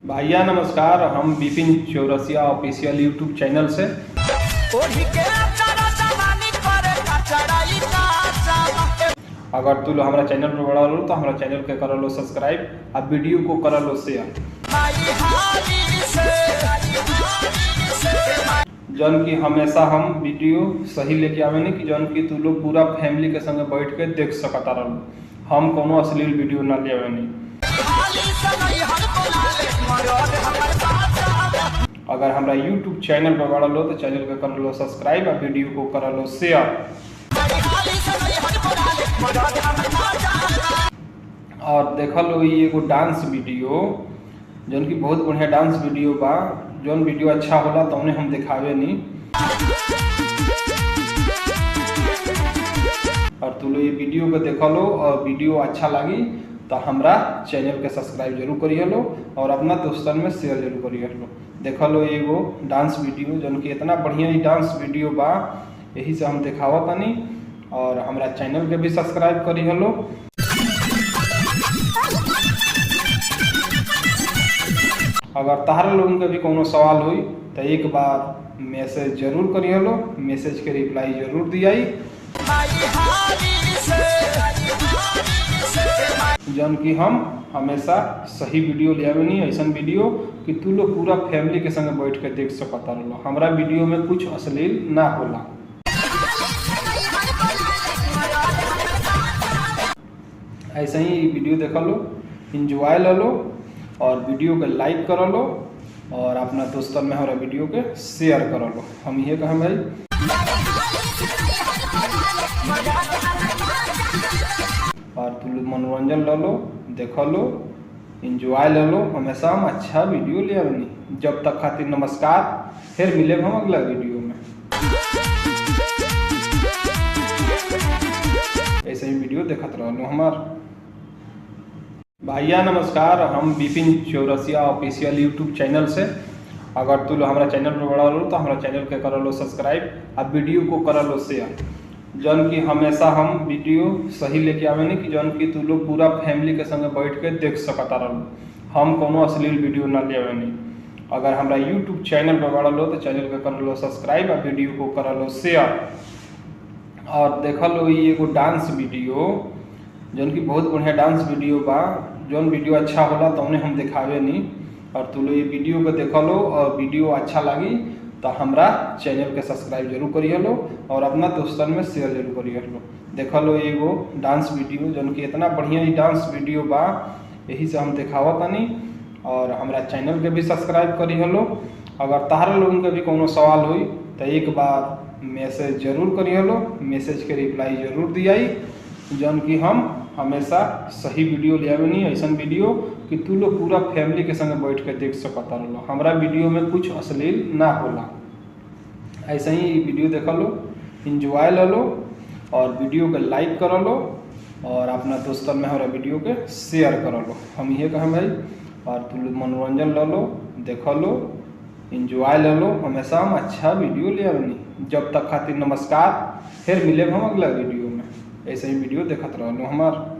भैया नमस्कार, हम Vipin Chaurasia official YouTube channel से अगर तू हमारा चैनल पर बड़ा लो तो हमारा चैनल के कर लो सब्सक्राइब और वीडियो को कर लो शेयर। जौन की हमेशा हम वीडियो सही लेके आवे नहीं कि जौन की तू लोग पूरा फैमिली के संग बैठ के देख सकता रहो। हम कोनो अश्लील वीडियो ना ले आवे नहीं। अगर हमारा YouTube चैनल पर बड़ा लो तो चैनल के कर लो सब्सक्राइब और वीडियो को कर लो शेयर। और देख लो ये एगो डांस वीडियो जौन की बहुत बढ़िया डांस वीडियो बा। जौन वीडियो अच्छा होला तो उन्हें हम दिखावे नहीं। और तू लो ये वीडियो को देख लो और वीडियो अच्छा लगी तो हमारा चैनल के सब्सक्राइब जरूर करिए लो और अपना दोस्तन में शेयर जरूर करिए लो। देख लो एगो डांस वीडियो जौन की इतना बढ़िया ही डांस वीडियो बा, यही से हम दिखावा तनी। और हमारा चैनल के भी सब्सक्राइब करिए लो। अगर तारा लोगों के भी कोनो सवाल हुई तो एक बार मैसेज जरूर करिए लो। मैसेज के रिप्लाई जरूर दियाई। जौन की हम हमेशा सही वीडियो ले आवे नहीं, ऐसा वीडियो कि तू लोग पूरा फैमिली के संग बैठ के देख सकता रहो। हमारा वीडियो में कुछ अश्लील ना होला। ऐसे ही वीडियो देख लो, इंजॉय ले लो और वीडियो के लाइक कर लो और अपना दोस्तों में हमारा वीडियो के शेयर कर लो। हम ये कहें भाई और तुम मनोरंजन ले लो, देख लो, इंजॉय ले लो। हमेशा हम अच्छा वीडियो ले आनी। जब तक खातिर नमस्कार, फिर मिले हम अगला वीडियो में। ऐसे ही वीडियो देखते रहो हमार। भैया नमस्कार, हम Vipin Chaurasia official YouTube channel से अगर तू हमारा चैनल पर बड़ा लो तो हमारा चैनल के कर लो सब्सक्राइब और वीडियो को कर लो शेयर। जौन की हमेशा हम वीडियो सही लेके आवे नहीं कि जौन की तू लोग पूरा फैमिली के संग बैठ के देख सकता रहो। हम कोनो अश्लील वीडियो ना ले आवे नहीं। अगर हमारा YouTube चैनल पर बड़ा लो तो चैनल के कर लो सब्सक्राइब और वीडियो को कर लो शेयर। और देख लो ये एगो डांस वीडियो जौन की बहुत बढ़िया डांस वीडियो बा। जौन वीडियो अच्छा होला तो उन्हें हम दिखावे नहीं। और तू लो ये वीडियो को देख लो और वीडियो अच्छा लगी तो हमारा चैनल के सब्सक्राइब जरूर करिए लो और अपना दोस्तन में शेयर जरूर करिए लो। देख लो एगो डांस वीडियो जौन की इतना बढ़िया ही डांस वीडियो बा, यही से हम दिखावा तनी। और हमारा चैनल के भी सब्सक्राइब करिए लो। अगर तारा लोगों के भी कोनो सवाल हुई तो एक बार मैसेज जरूर करिए लो। मैसेज के रिप्लाई जरूर दियाई। जौन की हम हमेशा सही वीडियो ले आवे नहीं, ऐसा वीडियो कि तू लोग पूरा फैमिली के संग बैठ के देख सकता रहो। हमारा वीडियो में कुछ अश्लील ना होला। ऐसे ही वीडियो देख लो, इंजॉय ले लो और वीडियो के लाइक कर लो और अपना दोस्तों में हमारा वीडियो के शेयर कर लो। हम ये कहें भाई और तू मनोरंजन ले लो, देख लो, इंजॉय ले लो। हमेशा हम अच्छा वीडियो ले आवे नहीं। जब तक खातिर नमस्कार, फिर मिले हम अगला वीडियो में। ऐसे ही वीडियो देखते रहो हमार।